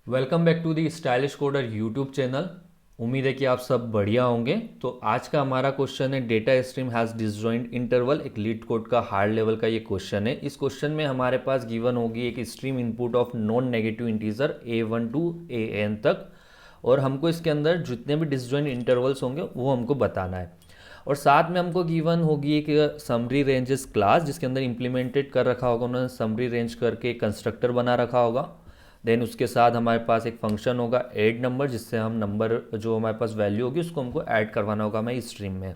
Welcome back to the stylish coder YouTube channel. उम्मीद है कि आप सब बढ़िया होंगे। तो आज का हमारा क्वेश्चन है data stream has disjoint interval. एक लीड कोड का हार्ड लेवल का ये क्वेश्चन है। इस क्वेश्चन में हमारे पास गिवन होगी एक stream input of non negative integer A1 to AN तक, और हमको इसके अंदर जितने भी डिसजॉइंट इंटरवल्स होंगे वो हमको बताना है। और साथ में हमको गिवन होगी एक समरी रेंजेस क्लास, जिसके अंदर इंप्लीमेंटेड कर रखा होगा उन्होंने समरी रेंज करके कंस्ट्रक्टर बना रखा होगा। देन उसके साथ हमारे पास एक फंक्शन होगा ऐड नंबर, जिससे हम नंबर जो हमारे पास वैल्यू होगी उसको हमको ऐड करवाना होगा हमें स्ट्रीम में।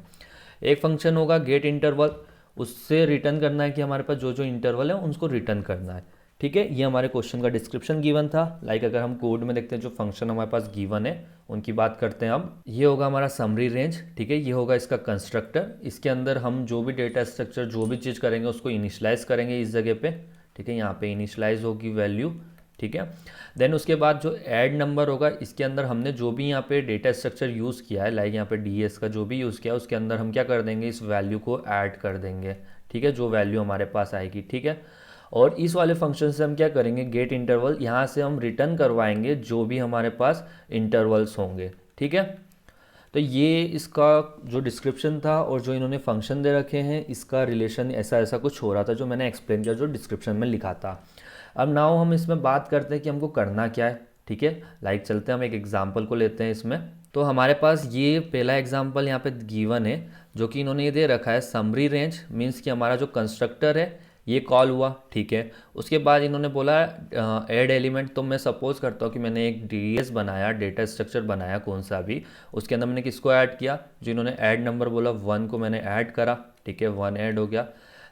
एक फंक्शन होगा गेट इंटरवल, उससे रिटर्न करना है कि हमारे पास जो जो इंटरवल है उसको रिटर्न करना है। ठीक है, ये हमारे क्वेश्चन का डिस्क्रिप्शन गिवन था। अगर हम कोड में देखते हैं जो फंक्शन हमारे पास गिवन है उनकी बात करते हैं अब। ये होगा हमारा समरी रेंज। ठीक है, ये होगा इसका कंस्ट्रक्टर। इसके अंदर हम जो भी डेटा स्ट्रक्चर जो भी चीज़ करेंगे उसको इनिशलाइज करेंगे इस जगह पे। ठीक है, यहाँ पे इनिशलाइज होगी वैल्यू। ठीक है, देन उसके बाद जो ऐड नंबर होगा, इसके अंदर हमने जो भी यहाँ पे डेटा स्ट्रक्चर यूज़ किया है, यहाँ पे डीएस का जो भी यूज़ किया है उसके अंदर हम क्या कर देंगे, इस वैल्यू को ऐड कर देंगे। ठीक है, जो वैल्यू हमारे पास आएगी। ठीक है, और इस वाले फंक्शन से हम क्या करेंगे, गेट इंटरवल, यहाँ से हम रिटर्न करवाएंगे जो भी हमारे पास इंटरवल्स होंगे। ठीक है, तो ये इसका जो डिस्क्रिप्शन था और जो इन्होंने फंक्शन दे रखे हैं इसका रिलेशन ऐसा ऐसा कुछ हो रहा था जो मैंने एक्सप्लेन किया, जो डिस्क्रिप्शन में लिखा था। अब नाउ हम इसमें बात करते हैं कि हमको करना क्या है। ठीक है, चलते हैं हम एक एग्जांपल को लेते हैं इसमें। तो हमारे पास ये पहला एग्जांपल यहाँ पे गिवन है, जो कि इन्होंने ये दे रखा है समरी रेंज, मीन्स कि हमारा जो कंस्ट्रक्टर है ये कॉल हुआ। ठीक है, उसके बाद इन्होंने बोला ऐड एलिमेंट। तो मैं सपोज करता हूँ कि मैंने एक डीएस बनाया, डेटा स्ट्रक्चर बनाया कोई सा भी, उसके अंदर मैंने किसको ऐड किया, जो इन्होंने ऐड नंबर बोला 1 को मैंने ऐड करा। ठीक है, 1 ऐड हो गया।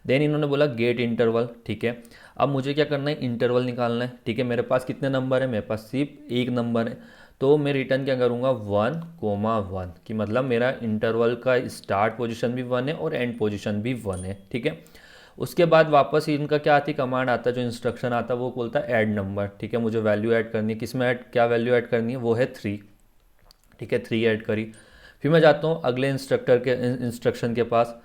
देन इन्होंने बोला गेट इंटरवल। ठीक है, अब मुझे क्या करना है, इंटरवल निकालना है। ठीक है, मेरे पास कितने नंबर है, मेरे पास सिर्फ एक नंबर है। तो मैं रिटर्न क्या करूँगा, 1,1 कि मतलब मेरा इंटरवल का स्टार्ट पोजीशन भी 1 है और एंड पोजीशन भी 1 है। ठीक है, उसके बाद वापस इनका क्या आती कमांड आता है, जो इंस्ट्रक्शन आता है वो बोलता है ऐड नंबर। ठीक है, मुझे वैल्यू ऐड करनी है, किस में ऐड, क्या वैल्यू ऐड करनी है, वो है 3। ठीक है, 3 ऐड करी। फिर मैं जाता हूँ अगले इंस्ट्रक्शन के पास।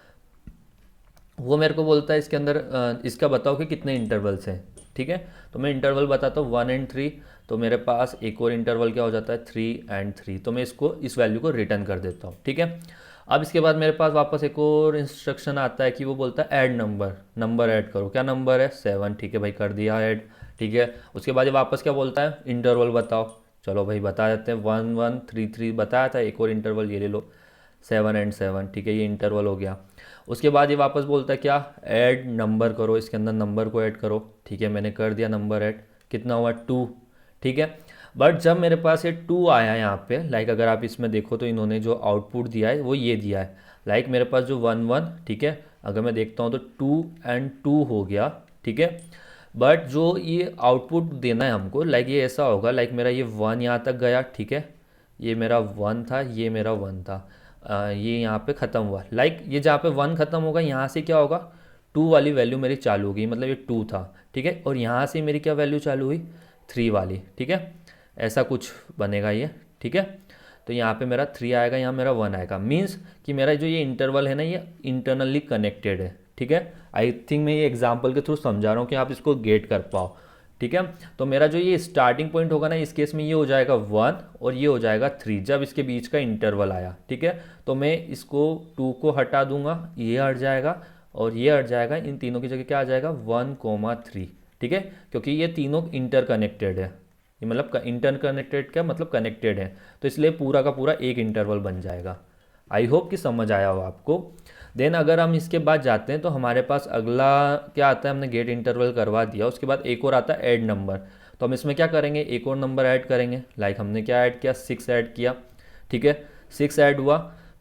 वो मेरे को बोलता है इसके अंदर इसका बताओ कि कितने इंटरवल्स हैं। ठीक है, तो मैं इंटरवल बताता हूँ 1 और 3। तो मेरे पास एक और इंटरवल क्या हो जाता है, 3 और 3। तो मैं इसको इस वैल्यू को रिटर्न कर देता हूँ। ठीक है, अब इसके बाद मेरे पास वापस एक और इंस्ट्रक्शन आता है कि वो बोलता है ऐड नंबर, नंबर ऐड करो। क्या नंबर है, 7। ठीक है भाई, कर दिया ऐड। ठीक है, उसके बाद ये वापस क्या बोलता है, इंटरवल बताओ। चलो भाई बता देते हैं, 1,1,3,3 बताया था। एक और इंटरवल ये ले लो, 7 और 7। ठीक है, ये इंटरवल हो गया। उसके बाद ये वापस बोलता है क्या, ऐड नंबर करो, इसके अंदर नंबर को ऐड करो। ठीक है, मैंने कर दिया नंबर ऐड, कितना हुआ, 2। ठीक है, बट जब मेरे पास ये 2 आया यहाँ पे, अगर आप इसमें देखो तो इन्होंने जो आउटपुट दिया है वो ये दिया है, मेरे पास जो 1,1। ठीक है, अगर मैं देखता हूँ तो 2 और 2 हो गया। ठीक है, बट जो ये आउटपुट देना है हमको, ये ऐसा होगा, मेरा ये 1 यहाँ तक गया। ठीक है, ये मेरा 1 था, ये मेरा 1 था। ये यहाँ पे ख़त्म हुआ। ये जहाँ पे 1 ख़त्म होगा, यहाँ से क्या होगा, 2 वाली वैल्यू मेरी चालू होगी, मतलब ये 2 था। ठीक है, और यहाँ से मेरी क्या वैल्यू चालू हुई, 3 वाली। ठीक है, ऐसा कुछ बनेगा ये। ठीक है, तो यहाँ पे मेरा 3 आएगा, यहाँ मेरा 1 आएगा। मीन्स कि मेरा जो ये इंटरवल है ना, ये इंटरनली कनेक्टेड है। ठीक है, आई थिंक मैं ये एग्जाम्पल के थ्रू समझा रहा हूँ कि आप इसको गेट कर पाओ। ठीक है, तो मेरा जो ये स्टार्टिंग पॉइंट होगा ना, इस केस में ये हो जाएगा 1 और ये हो जाएगा 3, जब इसके बीच का इंटरवल आया। ठीक है, तो मैं इसको 2 को हटा दूंगा, ये हट जाएगा और ये हट जाएगा। इन तीनों की जगह क्या आ जाएगा, 1,3। ठीक है, क्योंकि ये तीनों इंटरकनेक्टेड है। ये मतलब इंटरकनेक्टेड क्या मतलब, कनेक्टेड है, तो इसलिए पूरा का पूरा एक इंटरवल बन जाएगा। आई होप कि समझ आया हो आपको। देन अगर हम इसके बाद जाते हैं तो हमारे पास अगला क्या आता है, हमने गेट इंटरवल करवा दिया, उसके बाद एक और आता है ऐड नंबर। तो हम इसमें क्या करेंगे, एक और नंबर ऐड करेंगे। हमने क्या ऐड किया, 6 ऐड किया। ठीक है, 6 ऐड हुआ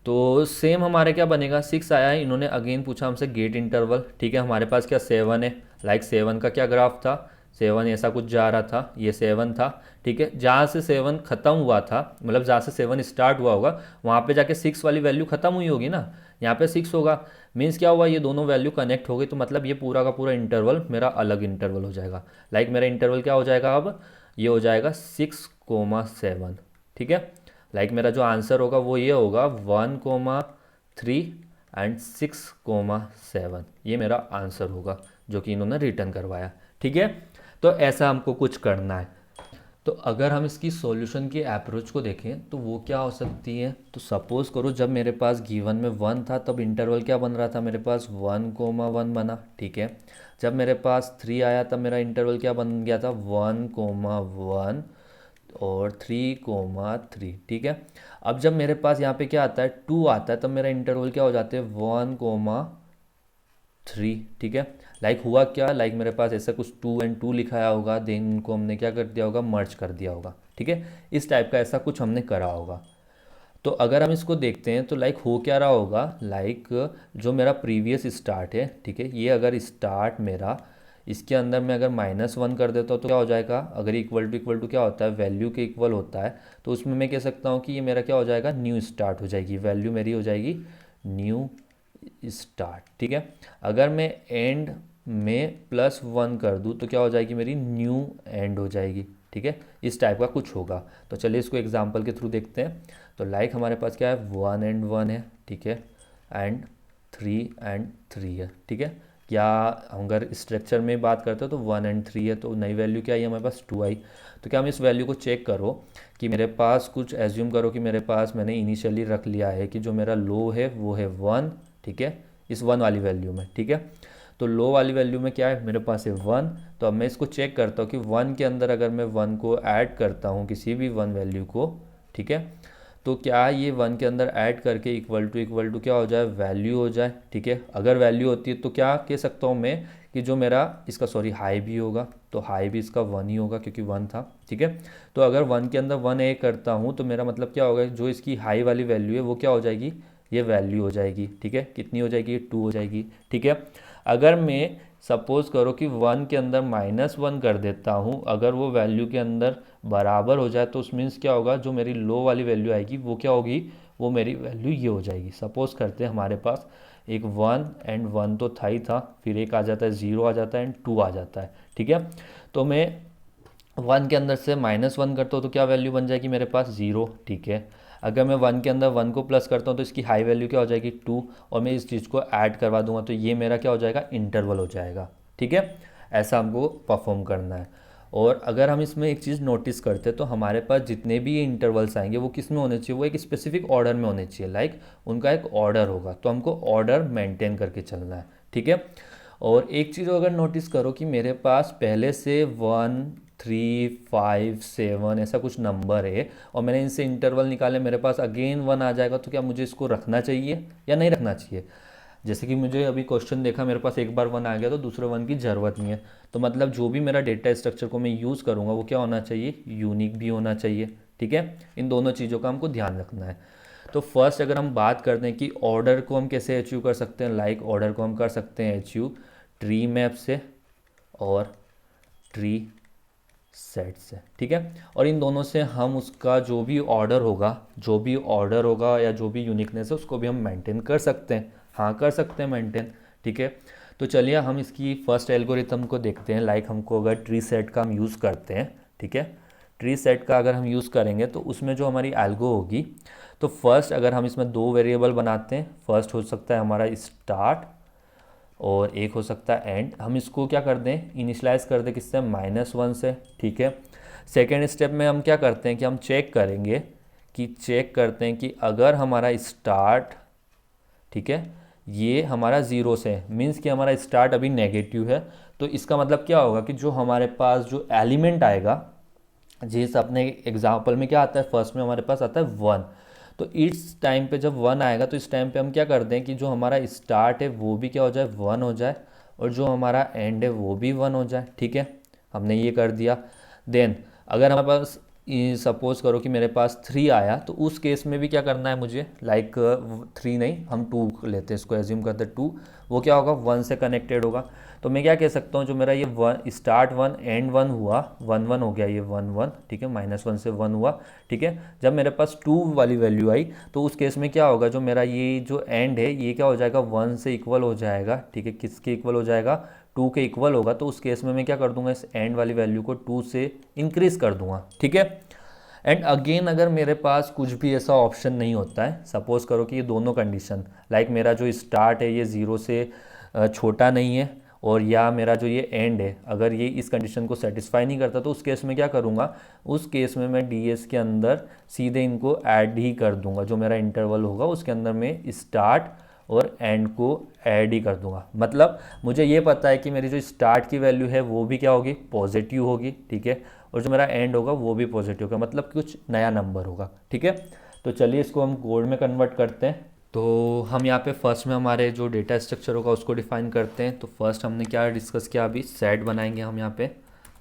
तो सेम हमारे क्या बनेगा, 6 आया है, इन्होंने अगेन पूछा हमसे गेट इंटरवल। ठीक है, हमारे पास क्या 7 है। 7 का क्या ग्राफ था, 7 ऐसा कुछ जा रहा था, ये 7 था। ठीक है, जहाँ से 7 खत्म हुआ था, मतलब जहाँ से 7 स्टार्ट हुआ होगा वहाँ पे जाके 6 वाली वैल्यू खत्म हुई होगी ना, यहाँ पे 6 होगा। मीन्स क्या हुआ, ये दोनों वैल्यू कनेक्ट हो गई, तो मतलब ये पूरा का पूरा इंटरवल मेरा अलग इंटरवल हो जाएगा। मेरा इंटरवल क्या हो जाएगा अब, ये हो जाएगा 6,7। ठीक है, मेरा जो आंसर होगा वो ये होगा 1,3 एंड 6,7। ये मेरा आंसर होगा जो कि इन्होंने रिटर्न करवाया। ठीक है, तो ऐसा हमको कुछ करना है। तो अगर हम इसकी सॉल्यूशन की अप्रोच को देखें तो वो क्या हो सकती है, तो सपोज़ करो जब मेरे पास गिवन में 1 था तब इंटरवल क्या बन रहा था, मेरे पास 1,1 बना, ठीक है। जब मेरे पास 3 आया तब मेरा इंटरवल क्या बन गया था, 1,1 और 3,3, ठीक है। अब जब मेरे पास यहाँ पे क्या आता है, 2 आता है, तब मेरा इंटरवल क्या हो जाते हैं, 1,3, ठीक है। लाइक हुआ क्या, लाइक मेरे पास ऐसा कुछ 2 और 2 लिखाया होगा, देन इनको हमने क्या कर दिया होगा, मर्ज कर दिया होगा, ठीक है। इस टाइप का ऐसा कुछ हमने करा होगा। तो अगर हम इसको देखते हैं तो लाइक हो क्या रहा होगा, लाइक जो मेरा प्रीवियस स्टार्ट है, ठीक है, ये अगर स्टार्ट मेरा इसके अंदर मैं अगर -1 कर देता हूँ तो क्या हो जाएगा, अगर इक्वल टू क्या होता है, वैल्यू के इक्वल होता है, तो उसमें मैं कह सकता हूँ कि ये मेरा क्या हो जाएगा, न्यू स्टार्ट हो जाएगी, वैल्यू मेरी हो जाएगी न्यू स्टार्ट, ठीक है। अगर मैं एंड में +1 कर दूँ तो क्या हो जाएगी, मेरी न्यू एंड हो जाएगी, ठीक है। इस टाइप का कुछ होगा। तो चलिए इसको एग्जांपल के थ्रू देखते हैं। तो लाइक हमारे पास क्या है, 1 और 1 है, ठीक है, एंड 3 और 3 है, ठीक है। क्या अगर स्ट्रक्चर में बात करते हो तो 1 और 3 है, तो नई वैल्यू क्या आई हमारे पास, 2 आई। तो क्या हम इस वैल्यू को चेक करो कि मेरे पास कुछ एज्यूम करो कि मेरे पास मैंने इनिशियली रख लिया है कि जो मेरा लो है वो है 1, ठीक है, इस 1 वाली वैल्यू में, ठीक है। तो लो वाली वैल्यू में क्या है, मेरे पास है 1। तो अब मैं इसको चेक करता हूँ कि 1 के अंदर अगर मैं 1 को ऐड करता हूँ, किसी भी 1 वैल्यू को, ठीक है, तो क्या ये 1 के अंदर ऐड करके इक्वल टू क्या हो जाए, वैल्यू हो जाए, ठीक है। अगर वैल्यू होती है तो क्या कह सकता हूँ मैं कि जो मेरा इसका सॉरी हाई भी होगा, तो हाई भी इसका 1 ही होगा क्योंकि 1 था, ठीक है। तो अगर 1 के अंदर 1 ऐड करता हूँ तो मेरा मतलब क्या होगा, जो इसकी हाई वाली वैल्यू है वो क्या हो जाएगी, ये वैल्यू हो जाएगी, ठीक है। कितनी हो जाएगी, 2 हो जाएगी, ठीक है। अगर मैं सपोज़ करो कि 1 के अंदर -1 कर देता हूँ, अगर वो वैल्यू के अंदर बराबर हो जाए तो उस मीन्स क्या होगा, जो मेरी लो वाली वैल्यू आएगी वो क्या होगी, वो मेरी वैल्यू ये हो जाएगी। सपोज़ करते हैं हमारे पास एक 1 और 1 तो था ही था, फिर एक आ जाता है 0 आ जाता है एंड 2 आ जाता है, ठीक है। तो मैं 1 के अंदर से -1 करता हूँ तो क्या वैल्यू बन जाएगी मेरे पास, 0, ठीक है। अगर मैं 1 के अंदर 1 को प्लस करता हूँ तो इसकी हाई वैल्यू क्या हो जाएगी, 2, और मैं इस चीज़ को ऐड करवा दूंगा तो ये मेरा क्या हो जाएगा, इंटरवल हो जाएगा, ठीक है। ऐसा हमको परफॉर्म करना है। और अगर हम इसमें एक चीज़ नोटिस करते हैं तो हमारे पास जितने भी इंटरवल्स आएंगे वो किस में होने चाहिए, वो एक स्पेसिफिक ऑर्डर में होने चाहिए, लाइक उनका एक ऑर्डर होगा, तो हमको ऑर्डर मेंटेन करके चलना है, ठीक है। और एक चीज़ अगर नोटिस करो कि मेरे पास पहले से 1, 3, 5, 7 ऐसा कुछ नंबर है और मैंने इनसे इंटरवल निकाले, मेरे पास अगेन 1 आ जाएगा, तो क्या मुझे इसको रखना चाहिए या नहीं रखना चाहिए। जैसे कि मुझे अभी क्वेश्चन देखा, मेरे पास एक बार 1 आ गया तो दूसरे 1 की ज़रूरत नहीं है। तो मतलब जो भी मेरा डेटा स्ट्रक्चर को मैं यूज़ करूँगा वो क्या होना चाहिए, यूनिक भी होना चाहिए, ठीक है। इन दोनों चीज़ों का हमको ध्यान रखना है। तो फर्स्ट अगर हम बात करते हैं कि ऑर्डर को हम कैसे अचीव कर सकते हैं, लाइक ऑर्डर को हम कर सकते हैं अचीव ट्री मैप से और ट्री सेट से, ठीक है। और इन दोनों से हम उसका जो भी ऑर्डर होगा या जो भी यूनिकनेस है उसको भी हम मेंटेन कर सकते हैं, हाँ कर सकते हैं मेंटेन, ठीक है। तो चलिए हम इसकी फर्स्ट एल्गोरिथम को देखते हैं। लाइक हमको अगर ट्री सेट का हम यूज़ करते हैं, ठीक है, ट्री सेट का अगर हम यूज़ करेंगे तो उसमें जो हमारी एल्गो होगी, तो फर्स्ट अगर हम इसमें 2 वेरिएबल बनाते हैं, फर्स्ट हो सकता है हमारा स्टार्ट और एक हो सकता है एंड। हम इसको क्या कर दें, इनिशलाइज कर दें किससे, -1 से, ठीक है। सेकेंड स्टेप में हम क्या करते हैं कि हम चेक करते हैं कि अगर हमारा स्टार्ट, ठीक है, ये हमारा 0 से मीन्स कि हमारा स्टार्ट अभी नेगेटिव है, तो इसका मतलब क्या होगा कि जो हमारे पास जो एलिमेंट आएगा, जिस अपने एग्जाम्पल में क्या आता है, फर्स्ट में हमारे पास आता है 1, तो इस टाइम पे जब 1 आएगा तो इस टाइम पे हम क्या कर दें कि जो हमारा स्टार्ट है वो भी क्या हो जाए, 1 हो जाए, और जो हमारा एंड है वो भी 1 हो जाए, ठीक है। हमने ये कर दिया। देन अगर हमारे पास सपोज करो कि मेरे पास 3 आया, तो उस केस में भी क्या करना है मुझे, लाइक 3 नहीं, हम 2 लेते हैं, इसको एज्यूम करते हैं 2, वो क्या होगा, 1 से कनेक्टेड होगा। तो मैं क्या कह सकता हूँ, जो मेरा ये 1 स्टार्ट 1 एंड 1 हुआ, 1 1 हो गया, ये 1 1, ठीक है, -1 से 1 हुआ, ठीक है। जब मेरे पास 2 वाली वैल्यू आई तो उस केस में क्या होगा, जो मेरा ये जो एंड है ये क्या हो जाएगा, 1 से इक्वल हो जाएगा, ठीक है। किसके इक्वल हो जाएगा, 2 के इक्वल होगा। तो उस केस में मैं क्या कर दूंगा, इस एंड वाली वैल्यू को 2 से इंक्रीज कर दूंगा, ठीक है। एंड अगेन अगर मेरे पास कुछ भी ऐसा ऑप्शन नहीं होता है, सपोज करो कि ये दोनों कंडीशन, लाइक मेरा जो स्टार्ट है ये 0 से छोटा नहीं है और या मेरा जो ये एंड है अगर ये इस कंडीशन को सेटिस्फाई नहीं करता तो उस केस में क्या करूँगा, उस केस में मैं डीएस के अंदर सीधे इनको ऐड ही कर दूंगा, जो मेरा इंटरवल होगा उसके अंदर मैं स्टार्ट और एंड को ऐड ही कर दूंगा। मतलब मुझे ये पता है कि मेरी जो स्टार्ट की वैल्यू है वो भी क्या होगी, पॉजिटिव होगी, ठीक है, और जो मेरा एंड होगा वो भी पॉजिटिव होगा, मतलब कुछ नया नंबर होगा, ठीक है। तो चलिए इसको हम कोड में कन्वर्ट करते हैं। तो हम यहाँ पे फर्स्ट में हमारे जो डेटा स्ट्रक्चर होगा उसको डिफाइन करते हैं। तो फर्स्ट हमने क्या डिस्कस किया, अभी सेट बनाएंगे हम यहाँ पे।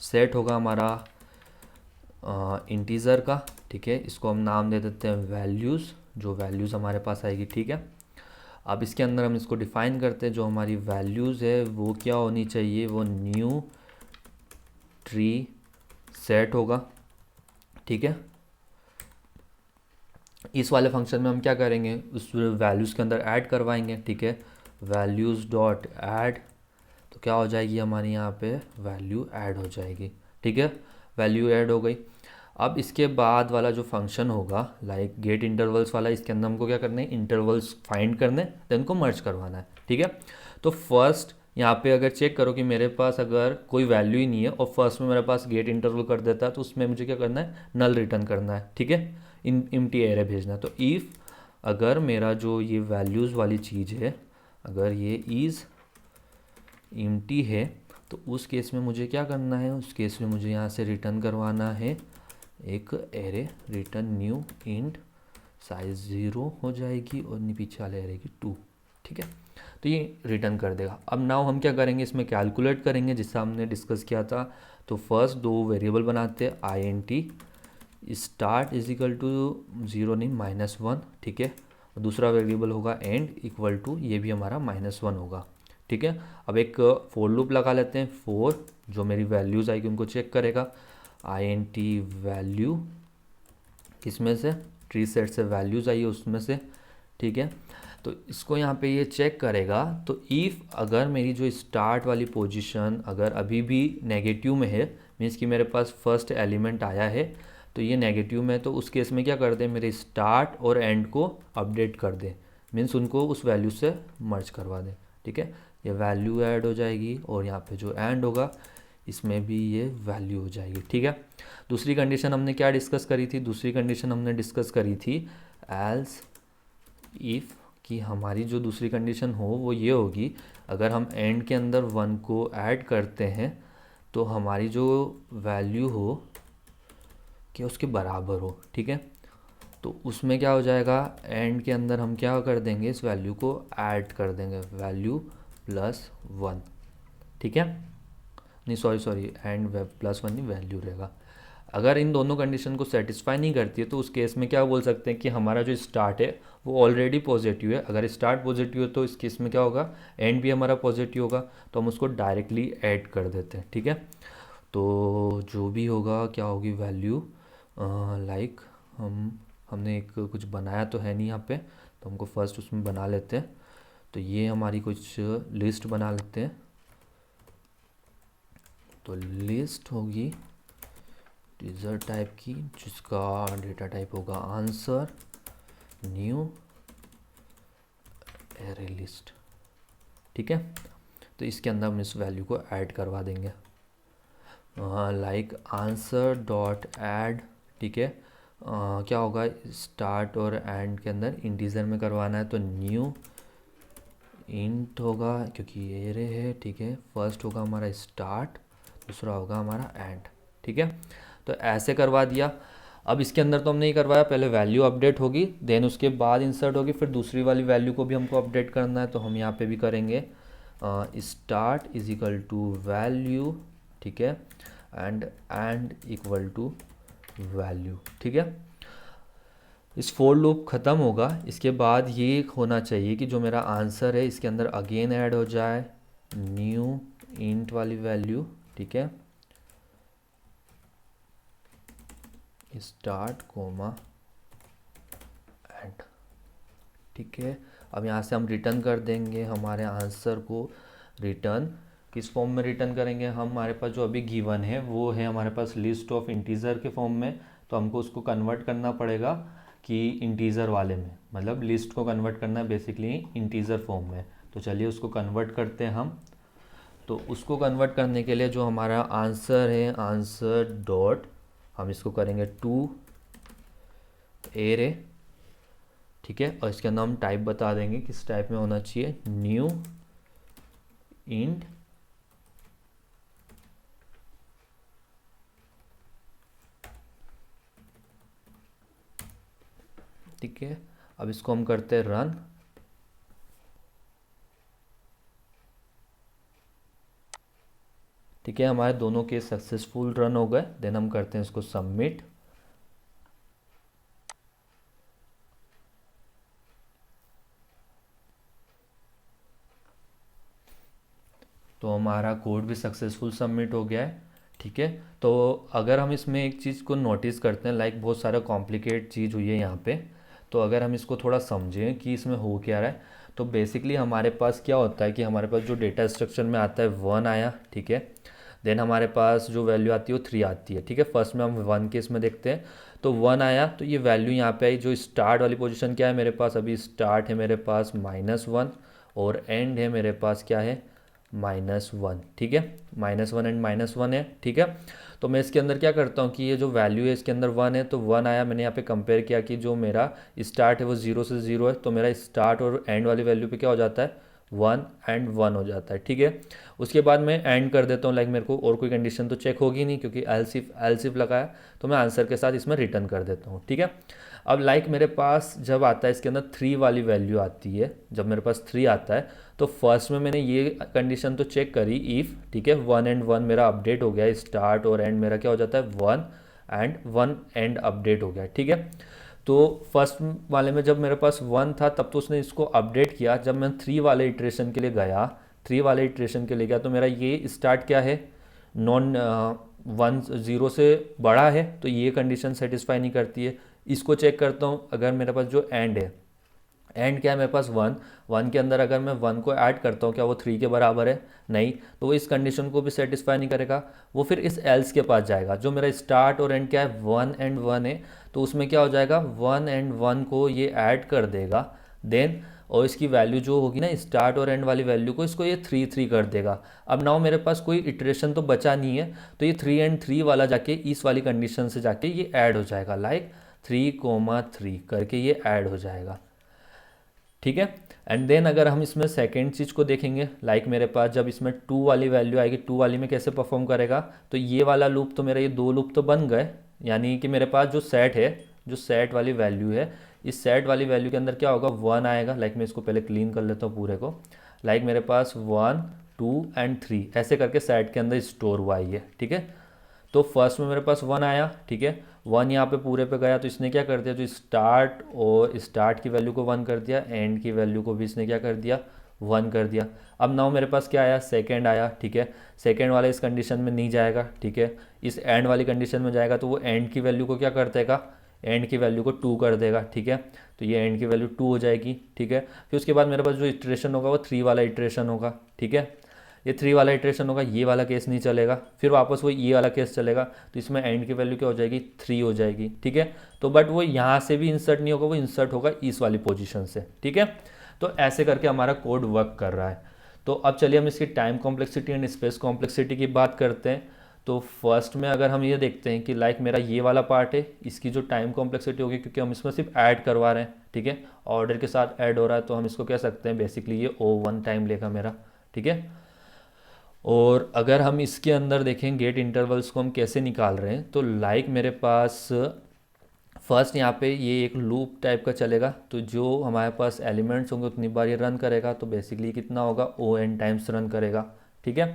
सेट होगा हमारा इंटीज़र का, ठीक है, इसको हम नाम दे देते हैं वैल्यूज़, जो वैल्यूज़ हमारे पास आएगी, ठीक है। अब इसके अंदर हम इसको डिफ़ाइन करते हैं, जो हमारी वैल्यूज़ है वो क्या होनी चाहिए, वो न्यू ट्री सेट होगा, ठीक है। इस वाले फंक्शन में हम क्या करेंगे, उस वैल्यूज़ के अंदर ऐड करवाएंगे, ठीक है, वैल्यूज़ डॉट ऐड, तो क्या हो जाएगी हमारी यहाँ पे वैल्यू ऐड हो जाएगी, ठीक है, वैल्यू ऐड हो गई। अब इसके बाद वाला जो फंक्शन होगा लाइक गेट इंटरवल्स वाला, इसके अंदर हमको क्या करना है, इंटरवल्स फाइंड करने, देन उनको मर्ज करवाना है, ठीक है। तो फर्स्ट यहाँ पे अगर चेक करो कि मेरे पास अगर कोई वैल्यू ही नहीं है और फर्स्ट में मेरे पास गेट इंटरवल कर देता है, तो उसमें मुझे क्या करना है, नल रिटर्न करना है, ठीक है, एम्प्टी एरे भेजना है। तो इफ़ अगर मेरा जो ये वैल्यूज़ वाली चीज़ है अगर ये इज़ एम्प्टी है, तो उस केस में मुझे क्या करना है, उस केस में मुझे यहाँ से रिटर्न करवाना है एक array, return new int size 0 हो जाएगी और पीछे वाले एरे की 2, ठीक है। तो ये रिटर्न कर देगा। अब नाउ हम क्या करेंगे, इसमें कैलकुलेट करेंगे जिससे हमने डिस्कस किया था। तो फर्स्ट दो वेरिएबल बनाते हैं, I N T start is equal to 0 नहीं -1, ठीक है, और दूसरा वेरिएबल होगा एंड इक्वल टू, ये भी हमारा -1 होगा, ठीक है। अब एक फोर लूप लगा लेते हैं, फोर जो मेरी वैल्यूज़ आएगी उनको चेक करेगा, आई एन टी वैल्यू किसमें से, ट्री सेट से वैल्यूज़ आई है उसमें से, ठीक है। तो इसको यहाँ पे ये चेक करेगा। तो इफ़ अगर मेरी जो स्टार्ट वाली पोजीशन अगर अभी भी नेगेटिव में है, मीन्स कि मेरे पास फर्स्ट एलिमेंट आया है तो ये नेगेटिव में है, तो उस केस में क्या कर दे, मेरे स्टार्ट और एंड को अपडेट कर दे, मीन्स उनको उस वैल्यू से मर्ज करवा दे, ठीक है। ये वैल्यू ऐड हो जाएगी और यहाँ पे जो एंड होगा इसमें भी ये वैल्यू हो जाएगी, ठीक है। दूसरी कंडीशन हमने क्या डिस्कस करी थी, दूसरी कंडीशन हमने डिस्कस करी थी एल्स इफ़, कि हमारी जो दूसरी कंडीशन हो वो ये होगी, अगर हम एंड के अंदर 1 को ऐड करते हैं तो हमारी जो वैल्यू हो कि उसके बराबर हो, ठीक है। तो उसमें क्या हो जाएगा, एंड के अंदर हम क्या कर देंगे, इस वैल्यू को ऐड कर देंगे, वैल्यू +1, ठीक है, नहीं सॉरी एंड +1 नहीं, वैल्यू रहेगा। अगर इन दोनों कंडीशन को सेटिस्फाई नहीं करती है तो उस केस में क्या बोल सकते हैं कि हमारा जो स्टार्ट है वो ऑलरेडी पॉजिटिव है। अगर स्टार्ट पॉजिटिव है तो इस केस में क्या होगा, एंड भी हमारा पॉजिटिव होगा, तो हम उसको डायरेक्टली ऐड कर देते हैं, ठीक है। तो जो भी होगा क्या होगी वैल्यू, लाइक हमने एक कुछ बनाया तो है नहीं यहाँ पे, तो हमको फर्स्ट उसमें बना लेते हैं। तो ये हमारी कुछ लिस्ट बना लेते हैं। तो लिस्ट होगी टीजर टाइप की, जिसका डेटा टाइप होगा आंसर न्यू एरे लिस्ट, ठीक है। तो इसके अंदर हम इस वैल्यू को ऐड करवा देंगे, लाइक आंसर डॉट ऐड, ठीक है। क्या होगा, स्टार्ट और एंड के अंदर इंटीजर में करवाना है तो न्यू इंट होगा क्योंकि ये एरे है, ठीक है। फर्स्ट होगा हमारा स्टार्ट, दूसरा होगा हमारा एंड, ठीक है। तो ऐसे करवा दिया। अब इसके अंदर तो हमने ही करवाया, पहले वैल्यू अपडेट होगी, देन उसके बाद इंसर्ट होगी, फिर दूसरी वाली वैल्यू को भी हमको अपडेट करना है, तो हम यहाँ पे भी करेंगे start is equal to value, ठीक है, एंड इक्वल टू वैल्यू, ठीक है। इस फोर लूप ख़त्म होगा, इसके बाद ये होना चाहिए कि जो मेरा आंसर है इसके अंदर अगेन ऐड हो जाए न्यू इंट वाली वैल्यू, ठीक है, स्टार्ट कोमा एंड, ठीक है। अब यहाँ से हम रिटर्न कर देंगे हमारे आंसर को। रिटर्न किस फॉर्म में रिटर्न करेंगे, हमारे पास जो अभी गिवन है वो है हमारे पास लिस्ट ऑफ इंटीजर के फॉर्म में, तो हमको उसको कन्वर्ट करना पड़ेगा कि इंटीजर वाले में, मतलब लिस्ट को कन्वर्ट करना है बेसिकली इंटीजर फॉर्म में। तो चलिए उसको कन्वर्ट करते हैं हम। तो उसको कन्वर्ट करने के लिए जो हमारा आंसर है, आंसर डॉट, हम इसको करेंगे टू एरे, ठीक है। और इसके अंदर हम टाइप बता देंगे किस टाइप में होना चाहिए, न्यू इंट ठीक है। अब इसको हम करते हैं रन। ठीक है, हमारे दोनों केस सक्सेसफुल रन हो गए। देन हम करते हैं इसको सबमिट। तो हमारा कोड भी सक्सेसफुल सबमिट हो गया है, ठीक है। तो अगर हम इसमें एक चीज़ को नोटिस करते हैं, लाइक बहुत सारा कॉम्प्लिकेट चीज़ हुई है यहाँ पे, तो अगर हम इसको थोड़ा समझें कि इसमें हो क्या रहा है, तो बेसिकली हमारे पास क्या होता है कि हमारे पास जो डेटा स्ट्रक्चर में आता है 1 आया, ठीक है। देन हमारे पास जो वैल्यू आती है वो 3 आती है, ठीक है। फर्स्ट में हम 1 के इसमें देखते हैं, तो 1 आया तो ये वैल्यू यहाँ पे आई। जो स्टार्ट वाली पोजीशन क्या है मेरे पास, अभी स्टार्ट है मेरे पास -1 और एंड है मेरे पास क्या है, -1, ठीक है। -1 एंड -1 है, ठीक है। तो मैं इसके अंदर क्या करता हूँ कि ये जो वैल्यू है इसके अंदर 1 है, तो 1 आया, मैंने यहाँ पे कंपेयर किया कि जो मेरा स्टार्ट है वो 0 से 0 है, तो मेरा स्टार्ट और एंड वाली वैल्यू पे क्या हो जाता है, 1 एंड 1 हो जाता है, ठीक है। उसके बाद मैं एंड कर देता हूँ, लाइक मेरे को और कोई कंडीशन तो चेक होगी नहीं क्योंकि एल्सिफ लगाया, तो मैं आंसर के साथ इसमें रिटर्न कर देता हूँ, ठीक है। अब लाइक मेरे पास जब आता है इसके अंदर 3 वाली वैल्यू आती है, जब मेरे पास 3 आता है, तो फर्स्ट में मैंने ये कंडीशन तो चेक करी इफ़, ठीक है, 1 एंड 1 मेरा अपडेट हो गया, स्टार्ट और एंड मेरा क्या हो जाता है 1 एंड 1 एंड अपडेट हो गया, ठीक है। तो फर्स्ट वाले में जब मेरे पास 1 था तब तो उसने इसको अपडेट किया, जब मैं 3 वाले इटरेशन के लिए गया, 3 वाले इटरेशन के लिए गया, तो मेरा ये स्टार्ट क्या है, नॉन 1 0 से बड़ा है, तो ये कंडीशन सेटिस्फाई नहीं करती है। इसको चेक करता हूँ, अगर मेरे पास जो एंड है, एंड क्या है मेरे पास 1 के अंदर अगर मैं 1 को ऐड करता हूँ क्या वो 3 के बराबर है, नहीं, तो वो इस कंडीशन को भी सेटिस्फाई नहीं करेगा, वो फिर इस एल्स के पास जाएगा। जो मेरा स्टार्ट और एंड क्या है 1 एंड 1 है, तो उसमें क्या हो जाएगा 1 एंड 1 को ये ऐड कर देगा, देन और इसकी वैल्यू जो होगी ना स्टार्ट और एंड वाली वैल्यू को, इसको ये 3 3 कर देगा। अब नाउ मेरे पास कोई इटरेशन तो बचा नहीं है, तो ये 3 एंड 3 वाला जाके इस वाली कंडीशन से जाके ये ऐड हो जाएगा, लाइक 3,3 करके ये ऐड हो जाएगा, ठीक है। एंड देन अगर हम इसमें सेकेंड चीज़ को देखेंगे, लाइक मेरे पास जब इसमें 2 वाली वैल्यू आएगी, 2 वाली में कैसे परफॉर्म करेगा, तो ये वाला लूप तो मेरा ये 2 लूप तो बन गए, यानी कि मेरे पास जो सेट है, जो सेट वाली वैल्यू है, इस सेट वाली वैल्यू के अंदर क्या होगा 1 आएगा, लाइक मैं इसको पहले क्लीन कर लेता हूँ पूरे को, लाइक मेरे पास 1 2 एंड 3 ऐसे करके सेट के अंदर स्टोर हुआ है, ठीक है। तो फर्स्ट में मेरे पास 1 आया, ठीक है, 1 यहाँ पे पूरे पे गया, तो इसने क्या कर दिया, जो स्टार्ट और स्टार्ट की वैल्यू को 1 कर दिया, एंड की वैल्यू को भी इसने क्या कर दिया 1 कर दिया। अब नाउ मेरे पास क्या आया, सेकेंड आया, ठीक है, सेकेंड वाला इस कंडीशन में नहीं जाएगा, ठीक है, इस एंड वाली कंडीशन में जाएगा, तो वो एंड की वैल्यू को क्या कर देगा, एंड की वैल्यू को 2 कर देगा, ठीक है। तो ये एंड की वैल्यू 2 हो जाएगी, ठीक है। फिर उसके बाद मेरे पास जो इटरेशन होगा वो 3 वाला इटरेशन होगा, ठीक है, ये 3 वाला इटरेशन होगा, ये वाला केस नहीं चलेगा, फिर वापस वो ये वाला केस चलेगा, तो इसमें एंड की वैल्यू क्या हो जाएगी 3 हो जाएगी, ठीक है। तो बट वो यहाँ से भी इंसर्ट नहीं होगा, वो इंसर्ट होगा इस वाली पोजीशन से, ठीक है। तो ऐसे करके हमारा कोड वर्क कर रहा है। तो अब चलिए हम इसकी time complexity and space complexity की बात करते हैं। तो फर्स्ट में अगर हम ये देखते हैं कि लाइक मेरा ये वाला पार्ट है, इसकी जो टाइम कॉम्प्लेक्सिटी होगी, क्योंकि हम इसमें सिर्फ ऐड करवा रहे हैं, ठीक है, ऑर्डर के साथ ऐड हो रहा है, तो हम इसको कह सकते हैं बेसिकली ये O1 टाइम लेगा मेरा, ठीक है। और अगर हम इसके अंदर देखें गेट इंटरवल्स को हम कैसे निकाल रहे हैं, तो लाइक मेरे पास फर्स्ट यहाँ पे ये एक लूप टाइप का चलेगा, तो जो हमारे पास एलिमेंट्स होंगे उतनी बार ये रन करेगा, तो बेसिकली कितना होगा ON टाइम्स रन करेगा, ठीक है।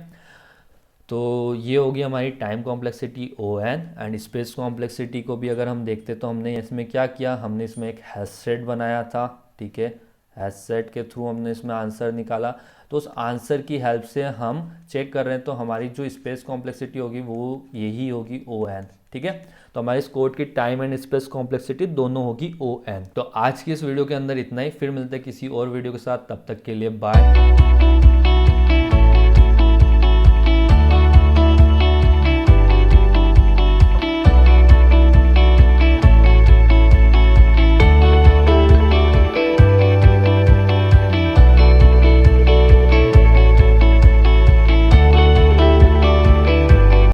तो ये होगी हमारी time complexity ON। And space complexity को भी अगर हम देखते तो हमने इसमें क्या किया, हमने इसमें एक हैश सेट बनाया था, ठीक है, हैश सेट के थ्रू हमने इसमें आंसर निकाला, तो उस आंसर की हेल्प से हम चेक कर रहे हैं, तो हमारी जो स्पेस कॉम्प्लेक्सिटी होगी वो यही होगी ON, ठीक है। तो हमारे इस कोड की टाइम एंड स्पेस कॉम्प्लेक्सिटी दोनों होगी ON। तो आज की इस वीडियो के अंदर इतना ही, फिर मिलते हैं किसी और वीडियो के साथ, तब तक के लिए बाय।